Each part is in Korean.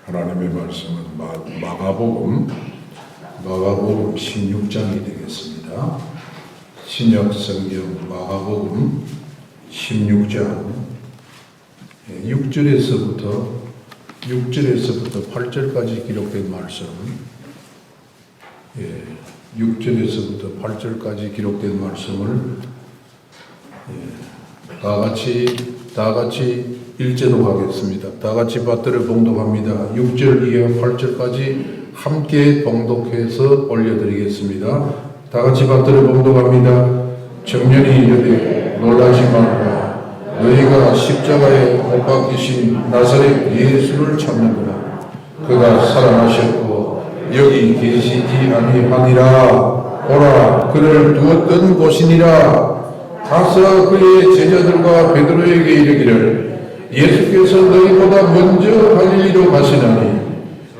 하나님의 말씀은 마가복음 16장이 되겠습니다. 신약 성경 마가복음 16장 6절에서부터 8절까지 기록된 말씀, 6절에서부터 8절까지 기록된 말씀을 다 같이 읽도록하겠습니다. 다 같이 받들어 봉독합니다. 6절 이하 8절까지 함께 봉독해서 올려드리겠습니다. 다 같이 받들어 봉독합니다. 청년이 이르되 놀라지 말라. 너희가 십자가에 못 박히신 나사렛 예수를 찾는구나. 그가 살아나셨고 여기 계시지 아니하니라. 보라, 그를 두었던 곳이니라. 가서 그의 제자들과 베드로에게 이르기를 예수께서 너희보다 먼저 갈릴리로 가시나니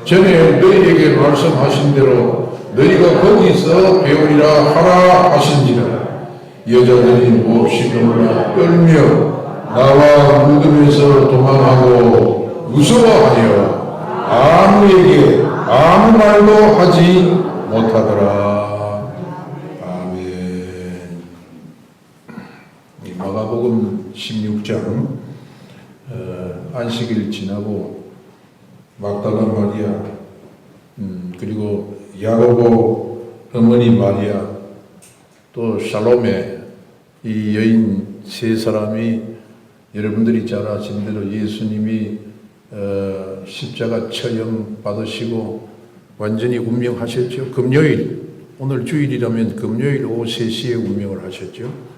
전에 너희에게 말씀하신 대로 너희가 거기서 배우리라 하라 하신지라. 여자들이 몹시 놀라 떨며 나와 무덤에서 도망하고 무서워하여 아무에게 아무 말도 하지 못하더라. 아멘. 마가복음 16장 안식일 지나고 막달라 마리아 그리고 야고보 어머니 마리아 또 샬롬의 이 여인 세 사람이 여러분들이 잘 아신 대로 예수님이 십자가 처형 받으시고 완전히 운명하셨죠. 금요일, 오늘 주일이라면 금요일 오후 3시에 운명을 하셨죠.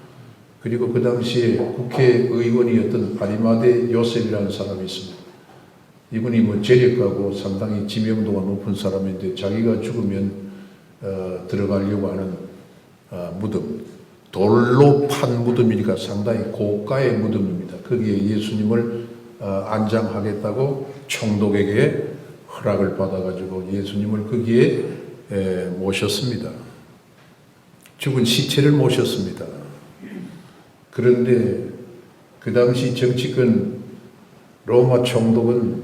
그리고 그 당시에 국회의원이었던 바리마데 요셉이라는 사람이 있습니다. 이분이 재력가고 상당히 지명도가 높은 사람인데 자기가 죽으면 들어가려고 하는 무덤, 돌로 판 무덤이니까 상당히 고가의 무덤입니다. 거기에 예수님을 안장하겠다고 총독에게 허락을 받아가지고 예수님을 거기에 모셨습니다. 죽은 시체를 모셨습니다. 그런데 그 당시 정치권 로마 총독은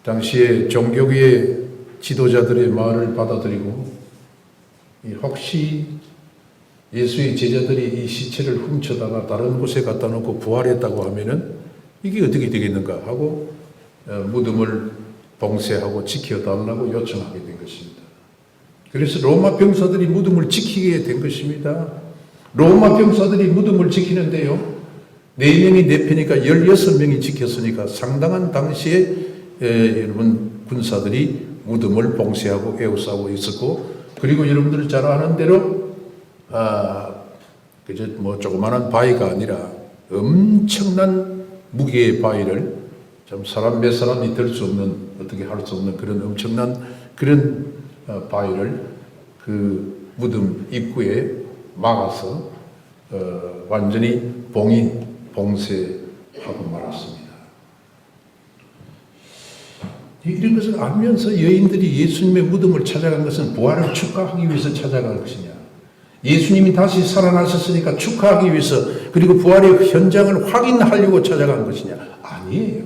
당시에 종교계의 지도자들의 말을 받아들이고 혹시 예수의 제자들이 이 시체를 훔쳐다가 다른 곳에 갖다 놓고 부활했다고 하면은 이게 어떻게 되겠는가 하고 무덤을 봉쇄하고 지켜달라고 요청하게 된 것입니다. 그래서 로마 병사들이 무덤을 지키게 된 것입니다. 로마 병사들이 무덤을 지키는데요, 4명이 4편이니까 16명이 지켰으니까 상당한 당시에 여러분 군사들이 무덤을 봉쇄하고 에워싸고 있었고, 그리고 여러분들 잘 아는 대로 그저 조그마한 바위가 아니라 엄청난 무게의 바위를 좀 사람 몇 사람이 들 수 없는, 어떻게 할 수 없는 그런 엄청난 그런 바위를 그 무덤 입구에 막아서 완전히 봉쇄하고 말았습니다. 이런 것을 알면서 여인들이 예수님의 무덤을 찾아간 것은 부활을 축하하기 위해서 찾아간 것이냐, 예수님이 다시 살아나셨으니까 축하하기 위해서 그리고 부활의 현장을 확인하려고 찾아간 것이냐? 아니에요.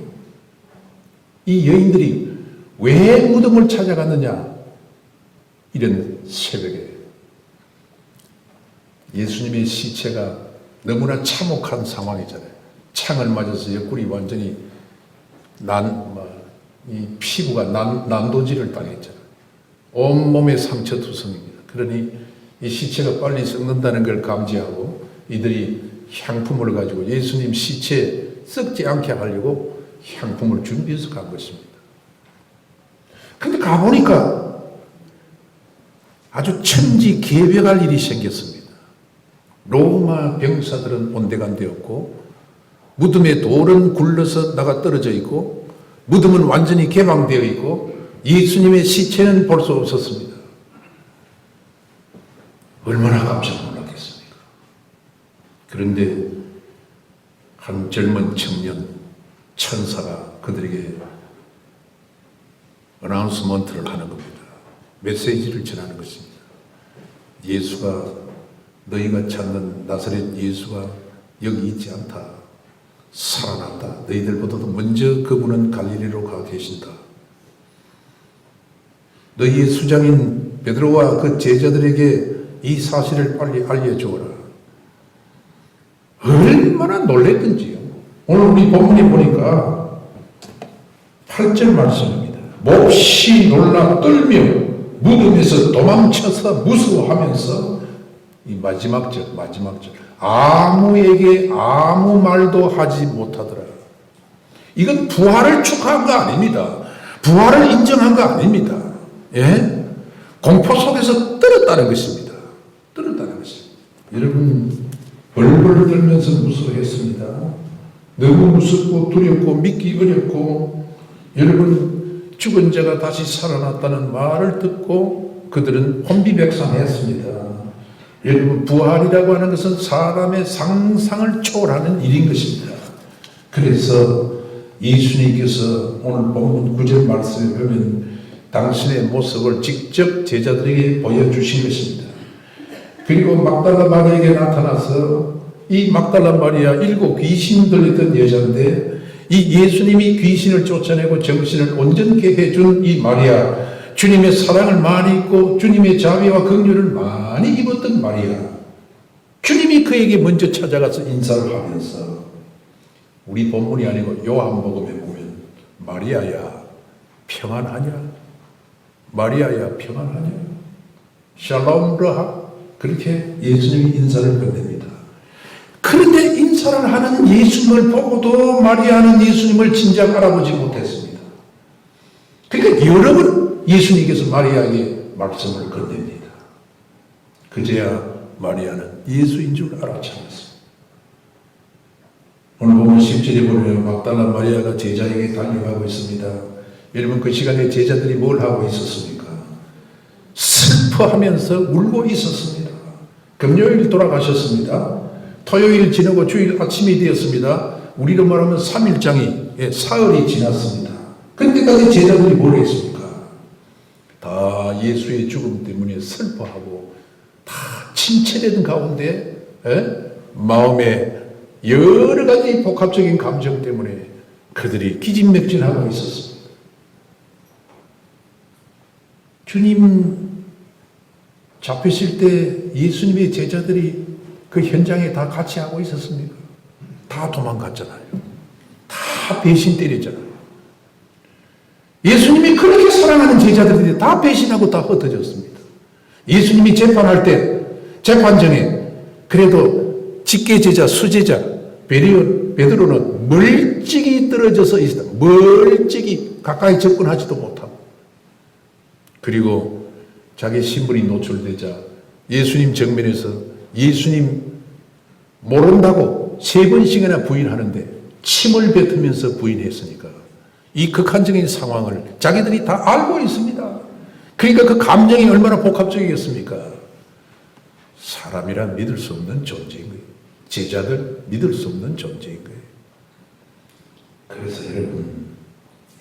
이 여인들이 왜 무덤을 찾아갔느냐? 이런 새벽에 예수님의 시체가 너무나 참혹한 상황이잖아요. 창을 맞아서 옆구리 완전히 이 피부가 난도질을 당했잖아요. 온몸에 상처투성입니다. 그러니 이 시체가 빨리 썩는다는 걸 감지하고 이들이 향품을 가지고 예수님 시체 썩지 않게 하려고 향품을 준비해서 간 것입니다. 근데 가보니까 아주 천지개벽할 일이 생겼습니다. 로마 병사들은 온데간데 없고, 무덤에 돌은 굴러서 나가 떨어져 있고, 무덤은 완전히 개방되어 있고, 예수님의 시체는 볼 수 없었습니다. 얼마나 깜짝 놀랐겠습니까? 그런데 한 젊은 청년 천사가 그들에게 어나운스먼트를 하는 겁니다. 메시지를 전하는 것입니다. 예수가, 너희가 찾는 나사렛 예수가 여기 있지 않다. 살아났다. 너희들보다도 먼저 그분은 갈릴리로 가 계신다. 너희의 수장인 베드로와 그 제자들에게 이 사실을 빨리 알려주어라. 얼마나 놀랬던지요. 오늘 우리 본문에 보니까 8절 말씀입니다. 몹시 놀라 떨며 무덤에서 도망쳐서 무서워하면서 이 마지막 절 아무에게 아무 말도 하지 못하더라. 이건 부활을 축하한 거 아닙니다. 부활을 인정한 거 아닙니다. 예? 공포 속에서 떨었다는 것입니다. 떨었다는 것입니다. 여러분 벌벌 떨면서 무서워했습니다. 너무 무섭고 두렵고 믿기 어렵고 여러분 죽은 자가 다시 살아났다는 말을 듣고 그들은 혼비백산했습니다. 여러분 부활이라고 하는 것은 사람의 상상을 초월하는 일인 것입니다. 그래서 예수님께서 오늘 본문 9절 말씀에 보면 당신의 모습을 직접 제자들에게 보여주신 것입니다. 그리고 막달라 마리아에게 나타나서 이 막달라 마리아 7 귀신 들렸던 여자인데 이 예수님이 귀신을 쫓아내고 정신을 온전케 해준 이 마리아, 주님의 사랑을 많이 입고 주님의 자비와 긍휼을 많이 입었던 마리아, 주님이 그에게 먼저 찾아가서 인사를 하면서 우리 본문이 아니고 요한복음에 보면 마리아야 평안하냐? 마리아야 평안하냐? 샬롬 러하 그렇게 예수님이 인사를 건넵니다. 그런데 인사를 하는 예수님을 보고도 마리아는 예수님을 진작 알아보지 못했습니다. 그러니까 여러 번 예수님께서 마리아에게 말씀을 건넵니다. 그제야 마리아는 예수인 줄 알아차렸습니다. 오늘 보면 10절에 보면 막달라 마리아가 제자에게 달려가고 있습니다. 여러분 그 시간에 제자들이 뭘 하고 있었습니까? 슬퍼하면서 울고 있었습니다. 금요일 돌아가셨습니다. 토요일 지나고 주일 아침이 되었습니다. 우리로 말하면 3일장이 사흘이 지났습니다. 그때까지 제자들이 뭘 했습니까? 다 예수의 죽음 때문에 슬퍼하고 다 침체되는 가운데 마음에 여러 가지 복합적인 감정 때문에 그들이 기진맥진하고 있었습니다. 주님 잡히실 때 예수님의 제자들이 그 현장에 다 같이 하고 있었습니까? 다 도망갔잖아요. 다 배신 때렸잖아요. 예수님이 그렇게 사랑하는 제자들이 다 배신하고 다 흩어졌습니다. 예수님이 재판할 때 재판정에 그래도 직계 제자, 수제자 베드로는 멀찍이 떨어져서 있었다. 멀찍이 가까이 접근하지도 못하고 그리고 자기 신분이 노출되자 예수님 정면에서 예수님 모른다고 3번씩이나 부인하는데 침을 뱉으면서 부인했으니까 이 극한적인 상황을 자기들이 다 알고 있습니다. 그러니까 그 감정이 얼마나 복합적이겠습니까? 사람이란 믿을 수 없는 존재인 거예요. 제자들 믿을 수 없는 존재인 거예요. 그래서 여러분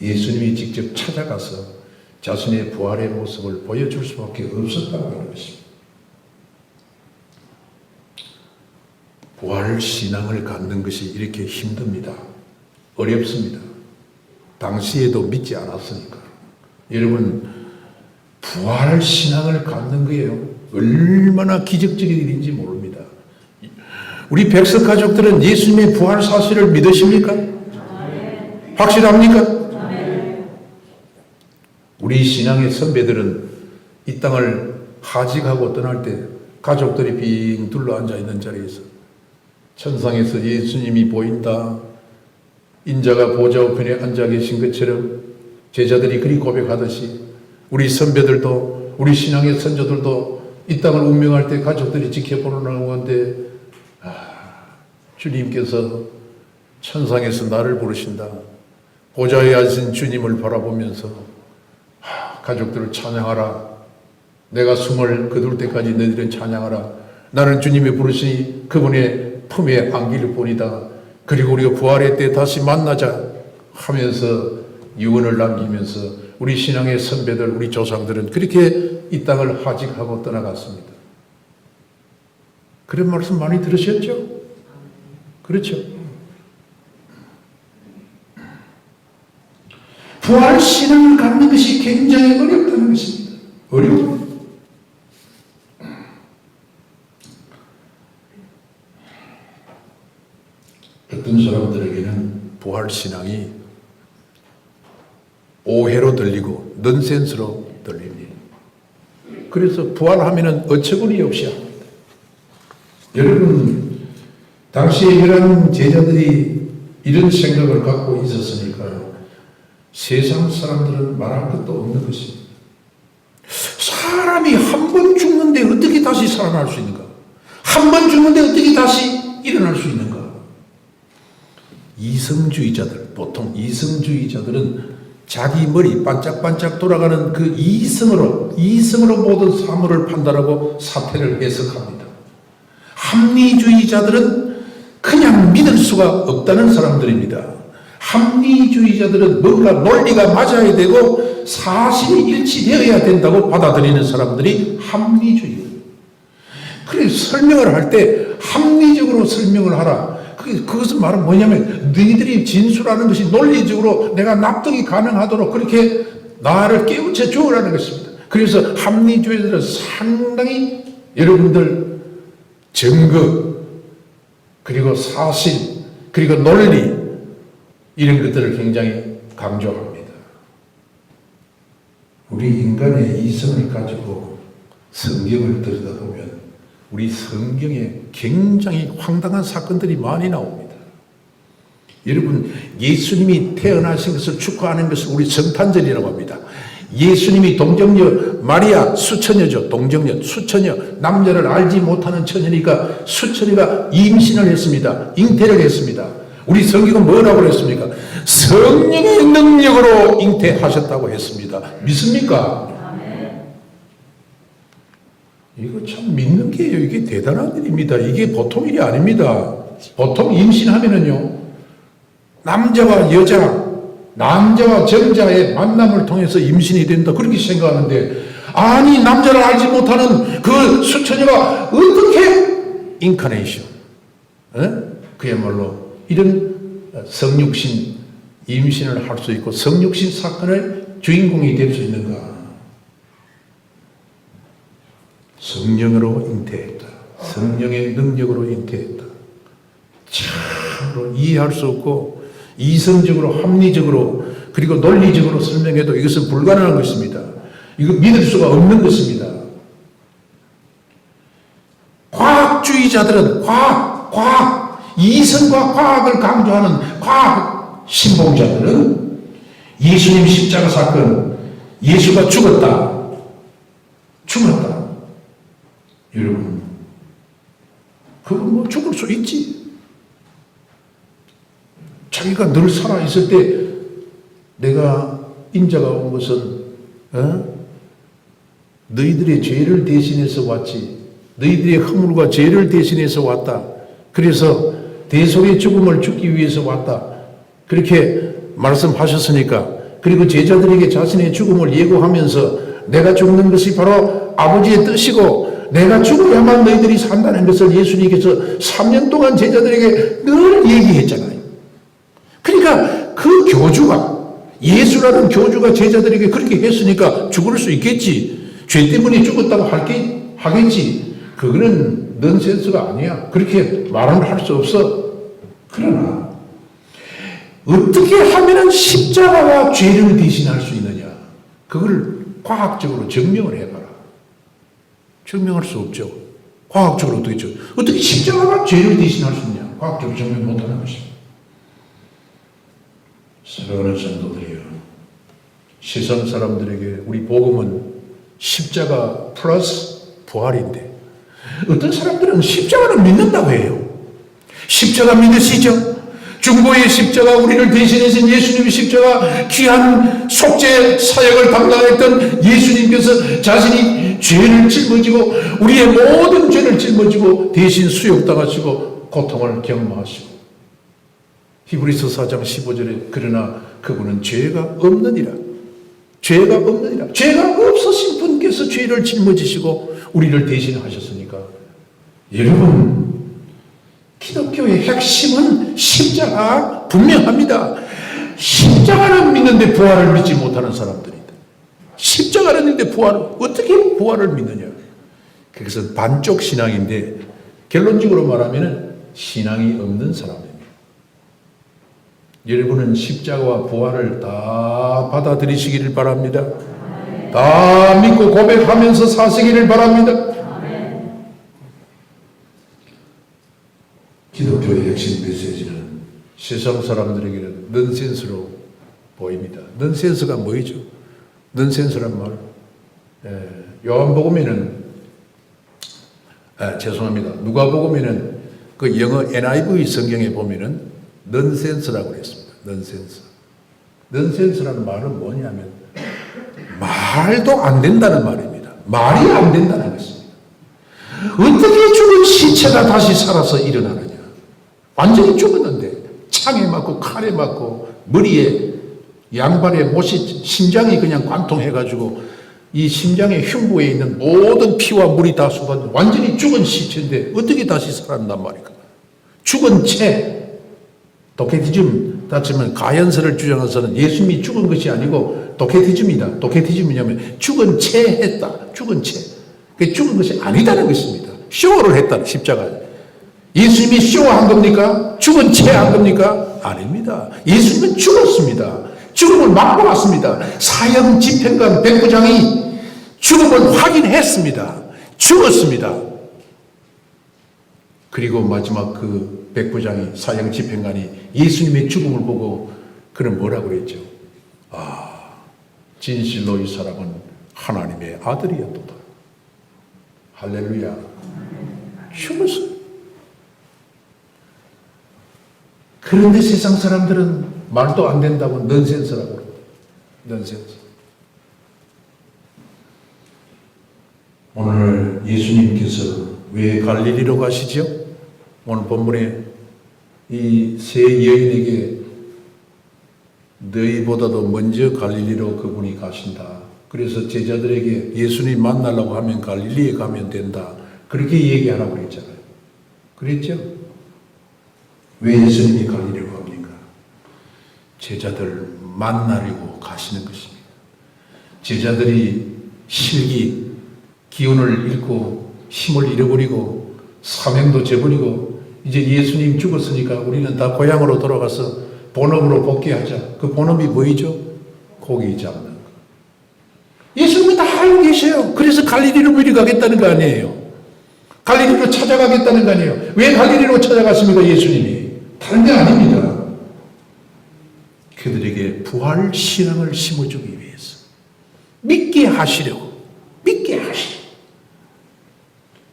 예수님이 직접 찾아가서 자신의 부활의 모습을 보여줄 수밖에 없었다고 하는 것입니다. 부활 신앙을 갖는 것이 이렇게 힘듭니다. 어렵습니다. 당시에도 믿지 않았으니까. 여러분 부활 신앙을 갖는 거예요. 얼마나 기적적인 일인지 모릅니다. 우리 백석 가족들은 예수님의 부활 사실을 믿으십니까? 확실합니까? 우리 신앙의 선배들은 이 땅을 하직하고 떠날 때 가족들이 빙 둘러앉아 있는 자리에서 천상에서 예수님이 보인다. 인자가 보좌 우편에 앉아 계신 것처럼 제자들이 그리 고백하듯이 우리 선배들도 우리 신앙의 선조들도 이 땅을 운명할 때 가족들이 지켜보는 가운데 주님께서 천상에서 나를 부르신다. 보좌에 앉으신 주님을 바라보면서 가족들을 찬양하라. 내가 숨을 거둘 때까지 너희들은 찬양하라. 나는 주님이 부르시니 그분의 품에 안기를 보니다. 그리고 우리가 부활의 때 다시 만나자 하면서 유언을 남기면서 우리 신앙의 선배들, 우리 조상들은 그렇게 이 땅을 하직하고 떠나갔습니다. 그런 말씀 많이 들으셨죠? 그렇죠? 부활 신앙을 갖는 것이 굉장히 어렵다는 것입니다. 어려운 어떤 사람들에게는 부활신앙이 오해로 들리고 넌센스로 들립니다. 그래서 부활하면은 어처구니 없이 합니다. 여러분, 당시에 이런 제자들이 이런 생각을 갖고 있었으니까요. 세상 사람들은 말할 것도 없는 것입니다. 사람이 한 번 죽는데 어떻게 다시 살아날 수 있는가? 한 번 죽는데 어떻게 다시 일어날 수 있는가? 이성주의자들, 보통 이성주의자들은 자기 머리 반짝반짝 돌아가는 그 이성으로 모든 사물을 판단하고 사태를 해석합니다. 합리주의자들은 그냥 믿을 수가 없다는 사람들입니다. 합리주의자들은 뭔가 논리가 맞아야 되고 사실이 일치되어야 된다고 받아들이는 사람들이 합리주의예요. 그래서 설명을 할 때 합리적으로 설명을 하라. 그것은 말은 뭐냐면 너희들이 진술하는 것이 논리적으로 내가 납득이 가능하도록 그렇게 나를 깨우쳐 주라는 것입니다. 그래서 합리주의자들은 상당히 여러분들 증거 그리고 사실 그리고 논리 이런 것들을 굉장히 강조합니다. 우리 인간의 이성을 가지고 성경을 들여다보면 우리 성경에 굉장히 황당한 사건들이 많이 나옵니다. 여러분, 예수님이 태어나신 것을 축하하는 것을 우리 성탄절이라고 합니다. 예수님이 동정녀 마리아 수처녀죠. 동정녀 수처녀, 남자를 알지 못하는 처녀니까 수처녀가 임신을 했습니다. 잉태를 했습니다. 우리 성경은 뭐라고 했습니까? 성령의 능력으로 잉태하셨다고 했습니다. 믿습니까? 이거 참 믿는 게요. 이게 대단한 일입니다. 이게 보통 일이 아닙니다. 보통 임신하면은요, 남자와 정자의 만남을 통해서 임신이 된다. 그렇게 생각하는데, 아니, 남자를 알지 못하는 그 수처녀가 어떻게 인카네이션, 그야말로 이런 성육신 임신을 할 수 있고 성육신 사건의 주인공이 될 수 있는가? 성령으로 잉태했다. 성령의 능력으로 잉태했다. 참으로 이해할 수 없고 이성적으로 합리적으로 그리고 논리적으로 설명해도 이것은 불가능한 것입니다. 이거 믿을 수가 없는 것입니다. 과학주의자들은 이성과 과학을 강조하는 과학 신봉자들은 예수님 십자가 사건, 예수가 죽었다. 여러분, 그건 뭐 죽을 수 있지. 자기가 늘 살아있을 때 내가 인자가 온 것은 너희들의 죄를 대신해서 왔지. 너희들의 허물과 죄를 대신해서 왔다. 그래서 대속의 죽음을 죽기 위해서 왔다. 그렇게 말씀하셨으니까, 그리고 제자들에게 자신의 죽음을 예고하면서 내가 죽는 것이 바로 아버지의 뜻이고 내가 죽어야만 너희들이 산다는 것을 예수님께서 3년 동안 제자들에게 늘 얘기했잖아요. 그러니까 그 교주가, 예수라는 교주가 제자들에게 그렇게 했으니까 죽을 수 있겠지. 죄 때문에 죽었다고 하겠지. 그거는 넌센스가 아니야. 그렇게 말은 할 수 없어. 그러나 어떻게 하면 십자가와 죄를 대신할 수 있느냐? 그걸 과학적으로 증명을 해봐라. 증명할 수 없죠. 과학적으로 어떻게 십자가가 죄를 대신할 수 있냐? 과학적으로 증명 못하는 것입니다. 사랑하는 성도들이여, 세상 사람들에게 우리 복음은 십자가 플러스 부활인데 어떤 사람들은 십자가를 믿는다고 해요. 십자가 믿으시죠? 중보의 십자가, 우리를 대신해신 예수님의 십자가, 귀한 속죄 사역을 담당했던 예수님께서 자신이 죄를 짊어지고 우리의 모든 죄를 짊어지고 대신 수욕당하시고 고통을 경험하시고, 히브리서 4장 15절에 그러나 그분은 죄가 없느니라. 죄가 없으신 분께서 죄를 짊어지시고 우리를 대신하셨으니까, 여러분, 기독교의 핵심은 십자가 분명합니다. 십자가는 믿는데 부활을 믿지 못하는 사람들이다. 십자가를 했는데 어떻게 부활을 믿느냐? 그래서 반쪽 신앙인데 결론적으로 말하면 신앙이 없는 사람입니다. 여러분은 십자가와 부활을 다 받아들이시기를 바랍니다. 다 믿고 고백하면서 사시기를 바랍니다. 기독교의 핵심 메시지는 세상 사람들에게는 넌센스로 보입니다. 넌센스가 뭐이죠? 넌센스란 말. 요한복음에는 죄송합니다. 누가복음에는 그 영어 NIV 성경에 보면은 넌센스라고 그랬습니다. 넌센스. 넌센스라는 말은 뭐냐면 말도 안 된다는 말입니다. 말이 안 된다는 것입니다. 어떻게 죽은 시체가 다시 살아서 일어나느냐? 완전히 죽었는데 창에 맞고 칼에 맞고 머리에 양발에 못이 심장이 그냥 관통해가지고 이 심장의 흉부에 있는 모든 피와 물이 다 쏟아져 완전히 죽은 시체인데 어떻게 다시 살았단 말이까? 죽은 채 도케티즘 따지면 가연설을 주장해서는 예수님이 죽은 것이 아니고 도케티즘이다. 도케티즘이냐면 죽은 채 했다. 죽은 채. 그 죽은 것이 아니다는 것입니다. 쇼를 했다. 십자가에. 예수님이 쇼한 겁니까? 죽은 채 한 겁니까? 아닙니다. 예수님은 죽었습니다. 죽음을 맛보았습니다. 사형 집행관 백부장이 죽음을 확인했습니다. 죽었습니다. 그리고 마지막 그 백부장이 사형 집행관이 예수님의 죽음을 보고 그는 뭐라고 그랬죠? 진실로 이 사람은 하나님의 아들이었도다. 할렐루야. 죽었어요. 그런데 세상 사람들은 말도 안 된다고 넌센스라고 그래요. 넌센스. 오늘 예수님께서 왜 갈릴리로 가시죠? 오늘 본문에 이 세 여인에게 너희보다도 먼저 갈릴리로 그분이 가신다. 그래서 제자들에게 예수님 만나려고 하면 갈릴리에 가면 된다. 그렇게 얘기하라고 그랬잖아요. 그랬죠? 왜 예수님이 갈릴리로 갑니까? 제자들 만나려고 가시는 것입니다. 제자들이 실기, 기운을 잃고 힘을 잃어버리고 사명도 저버리고 이제 예수님 죽었으니까 우리는 다 고향으로 돌아가서 본업으로 복귀하자. 그 본업이 뭐이죠? 고기 잡는 거. 예수님은 다 알고 계셔요. 그래서 갈릴리로 미리 가겠다는 거 아니에요. 갈릴리로 찾아가겠다는 거 아니에요. 왜 갈릴리로 찾아갔습니까? 예수님이. 다른 게 아닙니다. 그들에게 부활 신앙을 심어주기 위해서 믿게 하시려고. 믿게 하시려고.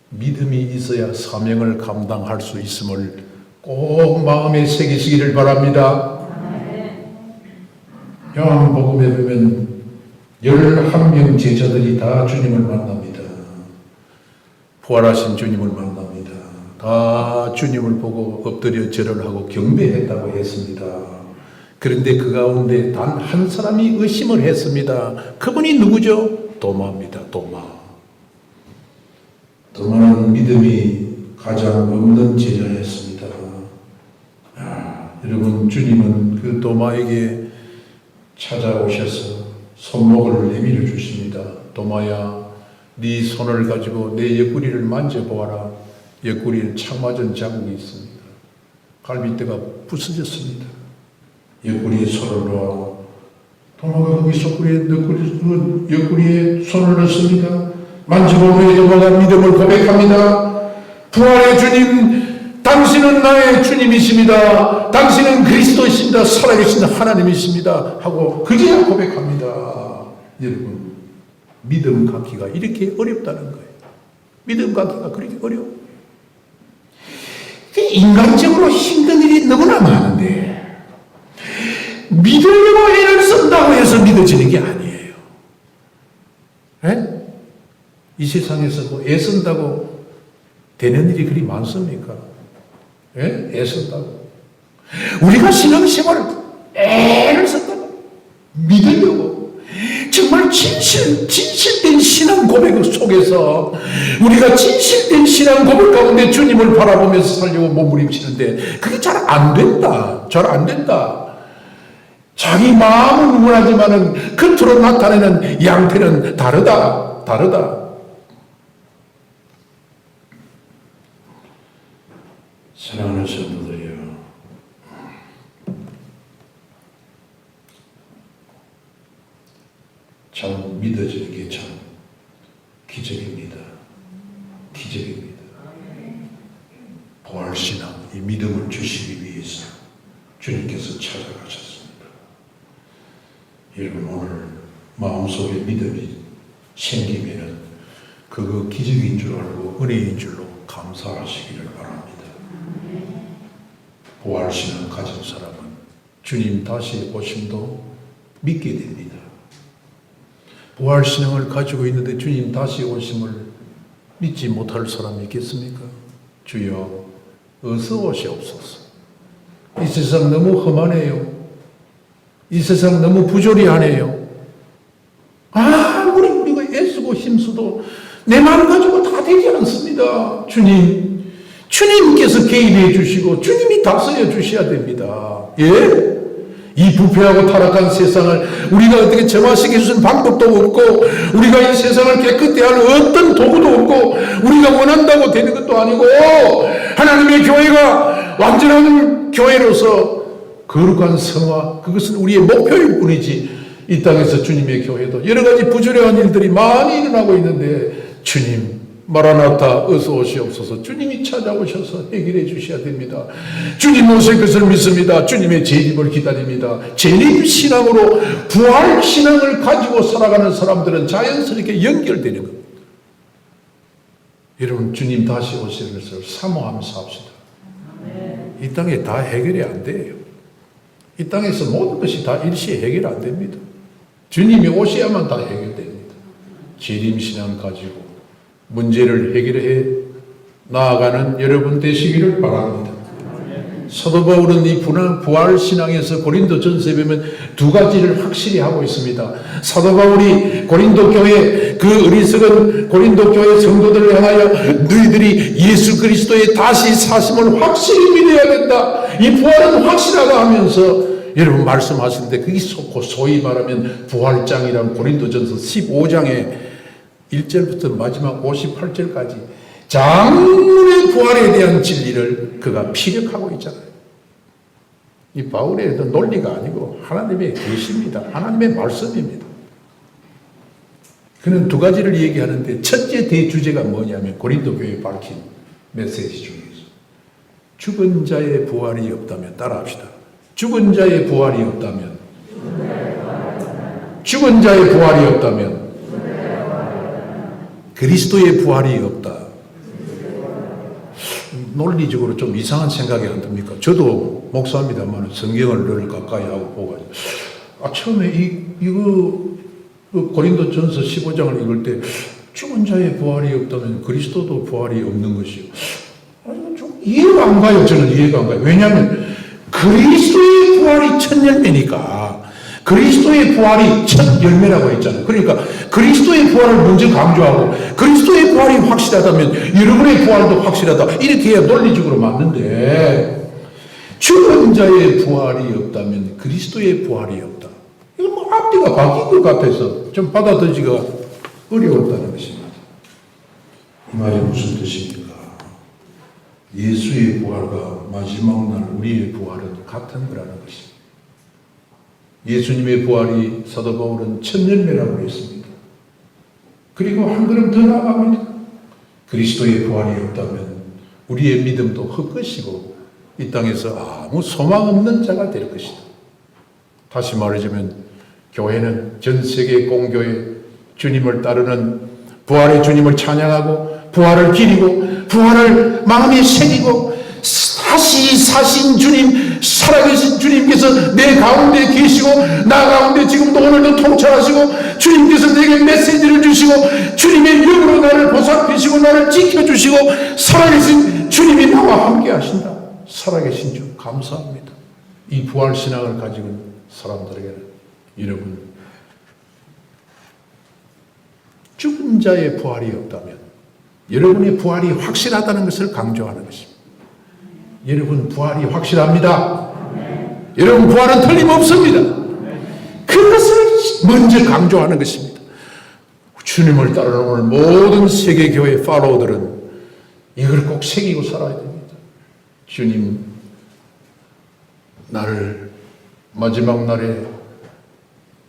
믿음이 있어야 사명을 감당할 수 있음을 꼭 마음에 새기시기를 바랍니다. 요한복음에 보면 11명 제자들이 다 주님을 만납니다. 부활하신 주님을 만납니다. 다 주님을 보고 엎드려 절을 하고 경배했다고 했습니다. 그런데 그 가운데 단 한 사람이 의심을 했습니다. 그분이 누구죠? 도마입니다. 도마는 믿음이 가장 없는 제자였습니다. 여러분, 주님은 그 도마에게 찾아오셔서 손목을 내밀어 주십니다. 도마야, 네 손을 가지고 내 옆구리를 만져보아라. 옆구리에 창 맞은 자국이 있습니다. 갈비뼈가 부서졌습니다. 옆구리에 손을 넣어. 도마가 거기 옆구리에 손을 넣습니다. 만져보면 도마가 믿음을 고백합니다. 부활의 주님, 당신은 나의 주님이십니다. 당신은 그리스도이십니다. 살아계신 하나님이십니다. 하고 그제야 고백합니다. 여러분, 믿음 갖기가 이렇게 어렵다는 거예요. 믿음 갖기가 그렇게 어려워. 인간적으로 힘든 일이 너무나 많은데 믿으려고 애를 쓴다고 해서 믿어지는 게 아니에요. 에? 이 세상에서 뭐 애쓴다고 되는 일이 그리 많습니까? 예? 애쓴다고. 우리가 신앙생활을 애를 썼다고 믿으려고 정말 진실된 신앙 고백 속에서 우리가 진실된 신앙 고백 가운데 주님을 바라보면서 살려고 몸부림치는데 그게 잘 안 된다. 잘 안 된다. 자기 마음은 원하지만은 겉으로 나타내는 양태는 다르다. 사랑하는 성도들이여, 참 믿어지는 게 참 기적입니다. 기적입니다. 부활신앙, 이 믿음을 주시기 위해서 주님께서 찾아가셨습니다. 여러분, 오늘 마음속에 믿음이 생기면은 그거 기적인 줄 알고 은혜인 줄로 감사하시기를 바랍니다. 부활신앙 가진 사람은 주님 다시 오심도 믿게 됩니다. 부활신앙을 가지고 있는데 주님 다시 오심을 믿지 못할 사람이 있겠습니까? 주여, 어서 오시옵소서. 이 세상 너무 험하네요. 이 세상 너무 부조리하네요. 아무리 우리가 애쓰고 힘써도 내 마음 가지고 다 되지 않습니다. 주님께서 개입해 주시고 주님이 다스려 주셔야 됩니다. 예? 이 부패하고 타락한 세상을 우리가 어떻게 점화시킬 수 있는 방법도 없고, 우리가 이 세상을 깨끗게 할 어떤 도구도 없고, 우리가 원한다고 되는 것도 아니고, 하나님의 교회가 완전한 교회로서 거룩한 성화, 그것은 우리의 목표일 뿐이지, 이 땅에서 주님의 교회도 여러 가지 부조리한 일들이 많이 일어나고 있는데, 주님 마라나타 어서 오시옵소서. 주님이 찾아오셔서 해결해 주셔야 됩니다. 주님 오실 것을 믿습니다. 주님의 재림을 기다립니다. 재림 신앙으로 부활 신앙을 가지고 살아가는 사람들은 자연스럽게 연결되는 겁니다. 여러분, 주님 다시 오실 것을 사모하면서 합시다. 이 땅에 다 해결이 안 돼요. 이 땅에서 모든 것이 다 일시에 해결 안 됩니다. 주님이 오셔야만 다 해결됩니다. 재림 신앙 가지고 문제를 해결해 나아가는 여러분 되시기를 바랍니다. 사도 바울은 이 부활 신앙에서 고린도전서에 보면 두 가지를 확실히 하고 있습니다. 사도 바울이 고린도 교회, 그 어리석은 고린도 교회 성도들을 향하여 너희들이 예수 그리스도의 다시 사심을 확실히 믿어야 된다. 이 부활은 확실하다 하면서 여러분 말씀하시는데, 그게 소위 말하면 부활장이란 고린도전서 15장에 1절부터 마지막 58절까지 장문의 부활에 대한 진리를 그가 피력하고 있잖아요. 이 바울의 논리가 아니고 하나님의 계시입니다. 하나님의 말씀입니다. 그는 두 가지를 얘기하는데, 첫째 대주제가 뭐냐면 고린도 교회에 밝힌 메시지 중에서 죽은 자의 부활이 없다면, 따라합시다. 죽은 자의 부활이 없다면, 죽은 자의 부활이 없다면 그리스도의 부활이 없다. 논리적으로 좀 이상한 생각이 안 듭니까? 저도 목사입니다만 성경을 늘 가까이 하고 보고, 처음에 이거 고린도전서 15장을 읽을 때 죽은 자의 부활이 없다면 그리스도도 부활이 없는 것이요. 좀 이해가 안 가요. 저는 이해가 안 가요. 왜냐하면 그리스도의 부활이 첫 열매니까. 그리스도의 부활이 첫 열매라고 했잖아요. 그러니까 그리스도의 부활을 먼저 강조하고, 그리스도의 부활이 확실하다면 여러분의 부활도 확실하다. 이렇게 해야 논리적으로 맞는데, 죽은 자의 부활이 없다면 그리스도의 부활이 없다. 이거 뭐 앞뒤가 바뀐 것 같아서 좀 받아들이기가 어려웠다는 것입니다. 이 말이 무슨 뜻입니까? 예수의 부활과 마지막 날 우리의 부활은 같은 거라는 것입니다. 예수님의 부활이 사도 바울은 첫 열매라고 했습니다. 그리고 한 걸음 더 나아갑니다. 그리스도의 부활이 없다면 우리의 믿음도 헛것이고 이 땅에서 아무 소망 없는 자가 될 것이다. 다시 말하자면 교회는 전 세계 공교회, 주님을 따르는 부활의 주님을 찬양하고 부활을 기리고 부활을 마음에 새기고 다시 사신 주님, 살아계신 주님께서 내 가운데 계시고 나 가운데 지금도 오늘도 통찰하시고 주님께서 내게 메시지를 주시고 주님의 영으로 나를 보살피시고 나를 지켜주시고 살아계신 주님이 나와 함께 하신다. 살아계신 주 감사합니다. 이 부활신앙을 가지고 있는 사람들에게는 여러분, 죽은 자의 부활이 없다면 여러분의 부활이 확실하다는 것을 강조하는 것입니다. 여러분 부활이 확실합니다. 여러분 부활은 틀림없습니다. 먼저 강조하는 것입니다. 주님을 따르는 오늘 모든 세계교회 팔로워들은 이걸 꼭 새기고 살아야 됩니다. 주님, 나를 마지막 날에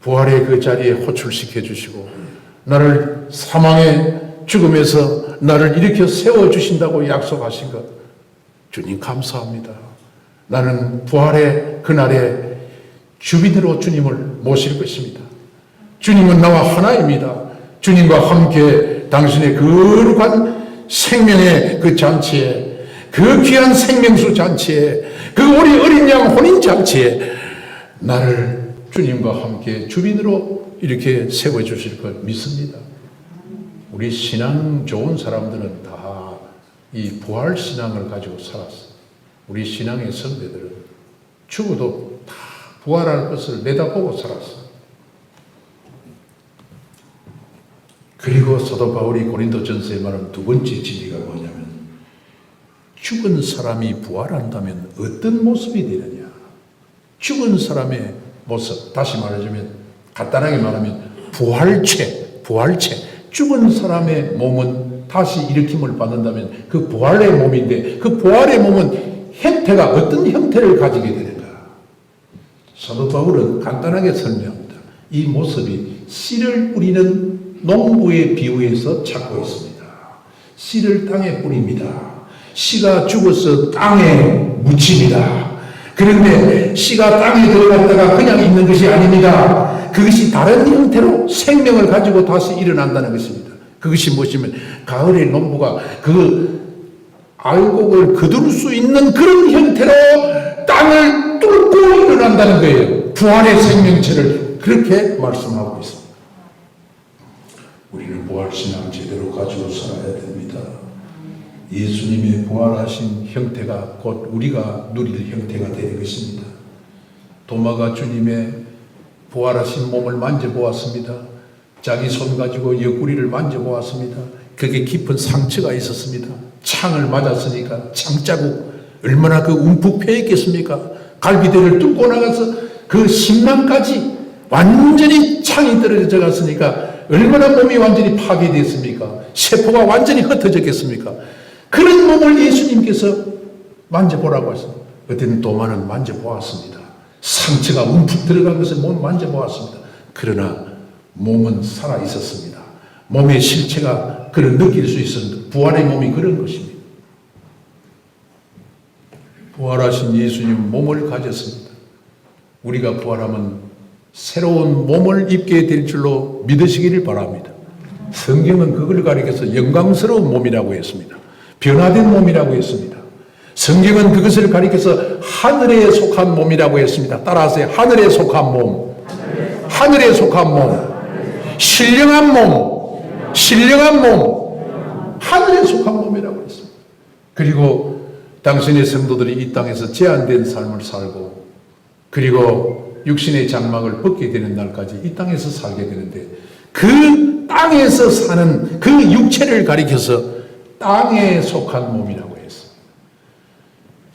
부활의 그 자리에 호출시켜 주시고 나를 사망의 죽음에서 나를 일으켜 세워주신다고 약속하신 것, 주님 감사합니다. 나는 부활의 그날에 주빈으로 주님을 모실 것입니다. 주님은 나와 하나입니다. 주님과 함께 당신의 거룩한 생명의 그 잔치에, 그 귀한 생명수 잔치에, 그 우리 어린 양 혼인 잔치에 나를 주님과 함께 주빈으로 이렇게 세워주실 것 믿습니다. 우리 신앙 좋은 사람들은 다 이 부활 신앙을 가지고 살았어요. 우리 신앙의 선배들은 죽어도 다 부활할 것을 내다보고 살았어요. 그리고 사도 바울이 고린도전서에 말한 두 번째 진리가 뭐냐면, 죽은 사람이 부활한다면 어떤 모습이 되느냐. 죽은 사람의 모습, 다시 말해주면 간단하게 말하면 부활체. 죽은 사람의 몸은 다시 일으킴을 받는다면 그 부활의 몸인데, 그 부활의 몸은 형태가 어떤 형태를 가지게 되는가. 사도 바울은 간단하게 설명합니다. 이 모습이 씨를 뿌리는 농부의 비유에서 찾고 있습니다. 씨를 땅에 뿌립니다. 씨가 죽어서 땅에 묻힙니다. 그런데 씨가 땅에 들어갔다가 그냥 있는 것이 아닙니다. 그것이 다른 형태로 생명을 가지고 다시 일어난다는 것입니다. 그것이 무엇이면 가을에 농부가 그 알곡을 거둘 수 있는 그런 형태로 땅을 뚫고 일어난다는 거예요. 부활의 생명체를 그렇게 말씀하고 있습니다. 우리는 부활신앙 제대로 가지고 살아야 됩니다. 예수님의 부활하신 형태가 곧 우리가 누릴 형태가 되는 것입니다. 도마가 주님의 부활하신 몸을 만져보았습니다. 자기 손 가지고 옆구리를 만져보았습니다. 그게 깊은 상처가 있었습니다. 창을 맞았으니까 창자국 얼마나 그 움푹 패였겠습니까? 갈비대를 뚫고 나가서 그 심장까지 완전히 창이 떨어져 갔으니까 얼마나 몸이 완전히 파괴됐습니까? 세포가 완전히 흩어졌겠습니까? 그런 몸을 예수님께서 만져보라고 했습니다. 어떤 도마는 만져보았습니다. 상처가 움푹 들어간 것을 몸 만져보았습니다. 그러나 몸은 살아있었습니다. 몸의 실체가 그를 느낄 수 있었는데 부활의 몸이 그런 것입니다. 부활하신 예수님 몸을 가졌습니다. 우리가 부활하면 새로운 몸을 입게 될 줄로 믿으시기를 바랍니다. 성경은 그걸 가리켜서 영광스러운 몸이라고 했습니다. 변화된 몸이라고 했습니다. 성경은 그것을 가리켜서 하늘에 속한 몸이라고 했습니다. 따라하세요. 하늘에 속한 몸. 하늘에 속한 몸. 신령한 몸. 신령한 몸. 하늘에 속한 몸이라고 했습니다. 그리고 당신의 성도들이 이 땅에서 제한된 삶을 살고 그리고 육신의 장막을 벗게 되는 날까지 이 땅에서 살게 되는데 그 땅에서 사는 그 육체를 가리켜서 땅에 속한 몸이라고 했습니다.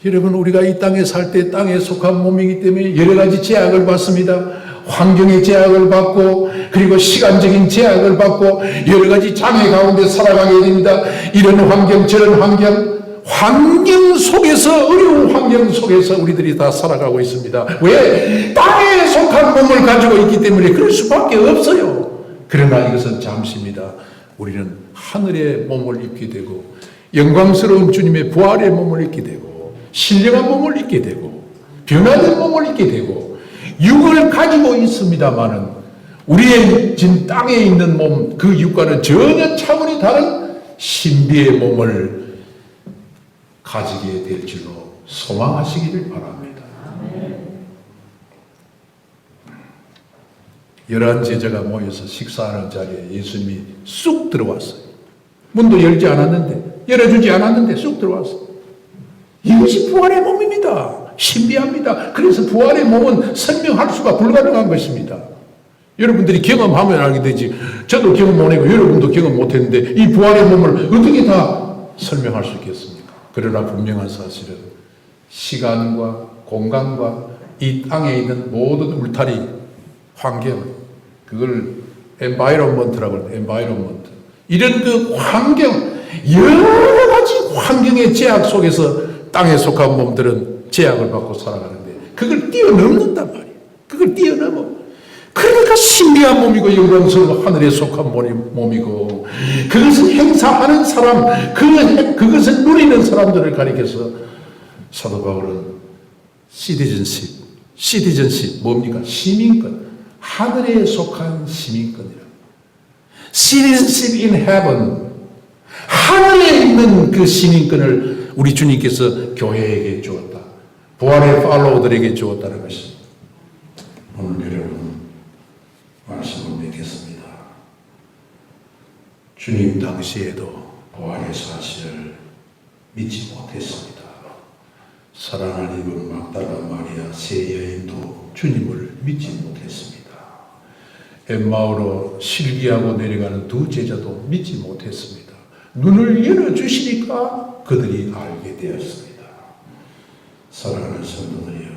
여러분, 우리가 이 땅에 살 때 땅에 속한 몸이기 때문에 여러 가지 제약을 받습니다. 환경의 제약을 받고 그리고 시간적인 제약을 받고 여러 가지 장애 가운데 살아가게 됩니다. 이런 환경 저런 환경 속에서 어려운 환경 속에서 우리들이 다 살아가고 있습니다. 왜? 땅에 속한 몸을 가지고 있기 때문에 그럴 수밖에 없어요. 그러나 이것은 잠시입니다. 우리는 하늘의 몸을 입게 되고 영광스러운 주님의 부활의 몸을 입게 되고 신령한 몸을 입게 되고 변화된 몸을 입게 되고 육을 가지고 있습니다마는 우리의 진 땅에 있는 몸, 그 육과는 전혀 차원이 다른 신비의 몸을 가지게 될 줄로 소망하시기를 바랍니다. 11 제자가 모여서 식사하는 자리에 예수님이 쑥 들어왔어요. 문도 열지 않았는데, 열어주지 않았는데 쑥 들어왔어요. 이것이 부활의 몸입니다. 신비합니다. 그래서 부활의 몸은 설명할 수가 불가능한 것입니다. 여러분들이 경험하면 알게 되지. 저도 경험 못 했고 여러분도 경험 못 했는데 이 부활의 몸을 어떻게 다 설명할 수 있겠습니까? 그러나 분명한 사실은 시간과 공간과 이 땅에 있는 모든 울타리, 환경, 그걸 environment라고 합니다. environment. 이런 그 환경, 여러 가지 환경의 제약 속에서 땅에 속한 몸들은 제약을 받고 살아가는데 그걸 뛰어넘는단 말이에요. 그걸 뛰어넘어. 그러니까 신비한 몸이고 영광스러운 하늘에 속한 몸이고 그것을 행사하는 사람, 그것을 누리는 사람들을 가리켜서 사도 바울은 시티즌십 뭡니까? 시민권. 하늘에 속한 시민권이라. Citizenship in heaven. 하늘에 있는 그 시민권을 우리 주님께서 교회에게 주었다. 부활의 팔로우들에게 주었다는 것입니다. 오늘 여러분 말씀을 맺겠습니다. 주님 당시에도 부활의 사실을 믿지 못했습니다. 사랑을 입은 막달라 마리아 세 여인도 주님을 믿지 못했습니다. 엠마오로 실기하고 내려가는 두 제자도 믿지 못했습니다. 눈을 열어주시니까 그들이 알게 되었습니다. 사랑하는 성도들이여,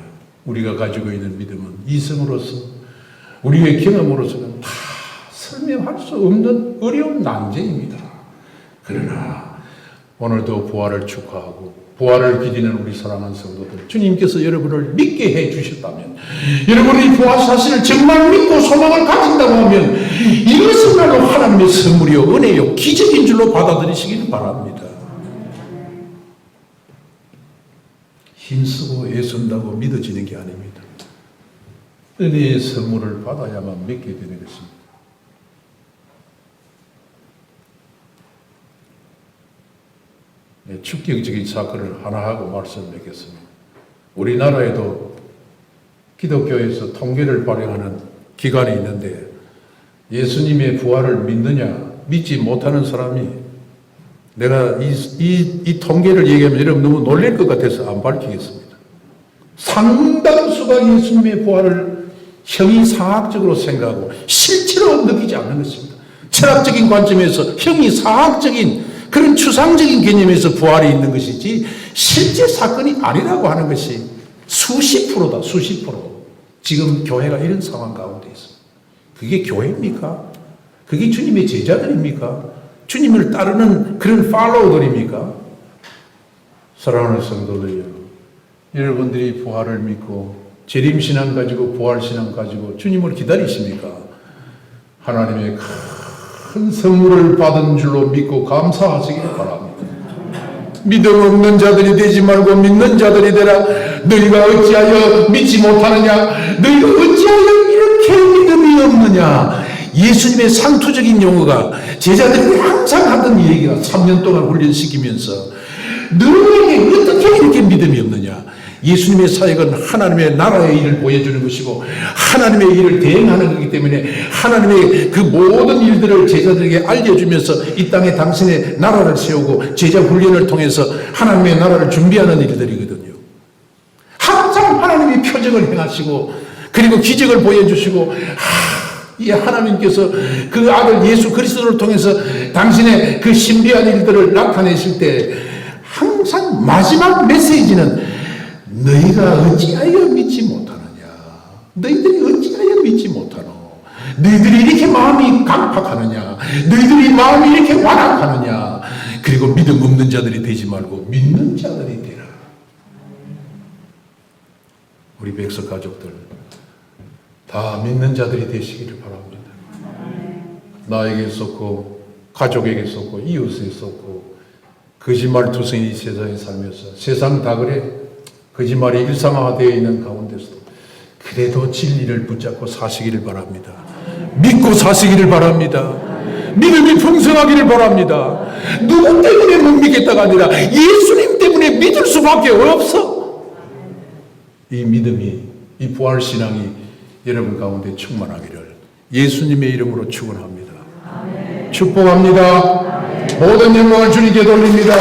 우리가 가지고 있는 믿음은 이성으로서 우리의 경험으로서는 다 설명할 수 없는 어려운 난제입니다. 그러나 오늘도 부활을 축하하고 부활을 기리는 우리 사랑하는 성도들, 주님께서 여러분을 믿게 해 주셨다면, 여러분이 부활 사실을 정말 믿고 소망을 가진다고 하면 이것은말로 하나님의 선물이요 은혜요 기적인 줄로 받아들이시길 바랍니다. 힘쓰고 애쓴다고 믿어지는 게 아닙니다. 은혜의 선물을 받아야만 믿게 되는 것입니다. 축경적인 사건을 하나 하고 말씀을 맺겠습니다. 우리나라에도 기독교에서 통계를 발행하는 기관이 있는데 예수님의 부활을 믿느냐 믿지 못하는 사람이, 내가 이 통계를 얘기하면 여러분 너무 놀랄 것 같아서 안 밝히겠습니다. 상당수가 예수님의 부활을 형이상학적으로 생각하고 실제로 느끼지 않는 것입니다. 철학적인 관점에서 형이상학적인 그런 추상적인 개념에서 부활이 있는 것이지 실제 사건이 아니라고 하는 것이 수십 프로다. 수십 프로. 지금 교회가 이런 상황 가운데 있습니다. 그게 교회입니까? 그게 주님의 제자들입니까? 주님을 따르는 그런 팔로우들입니까? 사랑하는 성도들이여, 여러분들이 부활을 믿고 재림신앙 가지고 부활신앙 가지고 주님을 기다리십니까? 하나님의 큰 선물을 받은 줄로 믿고 감사하시길 바랍니다. 믿음 없는 자들이 되지 말고 믿는 자들이 되라. 너희가 어찌하여 믿지 못하느냐? 너희가 어찌하여 이렇게 믿음이 없느냐? 예수님의 상투적인 용어가 제자들이 항상 하던 얘기가 3년 동안 훈련시키면서 너희에게 어떻게 이렇게 믿음이 없느냐? 예수님의 사역은 하나님의 나라의 일을 보여주는 것이고 하나님의 일을 대행하는 것이기 때문에 하나님의 그 모든 일들을 제자들에게 알려주면서 이 땅에 당신의 나라를 세우고 제자 훈련을 통해서 하나님의 나라를 준비하는 일들이거든요. 항상 하나님이 표적을 행하시고 그리고 기적을 보여주시고 이 하나님께서 그 아들 예수 그리스도를 통해서 당신의 그 신비한 일들을 나타내실 때 항상 마지막 메시지는 너희가 어찌하여 믿지 못하느냐? 너희들이 어찌하여 믿지 못하노? 너희들이 이렇게 마음이 강팍하느냐? 너희들이 마음이 이렇게 완악하느냐? 그리고 믿음 없는 자들이 되지 말고 믿는 자들이 되라. 우리 백석 가족들 다 믿는 자들이 되시기를 바랍니다. 나에게 썼고 가족에게 썼고 이웃에 썼고 거짓말 투성이 세상에 살면서 세상 다 그래. 거짓말이 일상화되어 있는 가운데서도 그래도 진리를 붙잡고 사시기를 바랍니다. 믿고 사시기를 바랍니다. 믿음이 풍성하기를 바랍니다. 누구 때문에 못 믿겠다가 아니라 예수님 때문에 믿을 수밖에 없어. 이 믿음이, 이 부활신앙이 여러분 가운데 충만하기를 예수님의 이름으로 축원합니다. 축복합니다. 모든 영광을 주님께 돌립니다.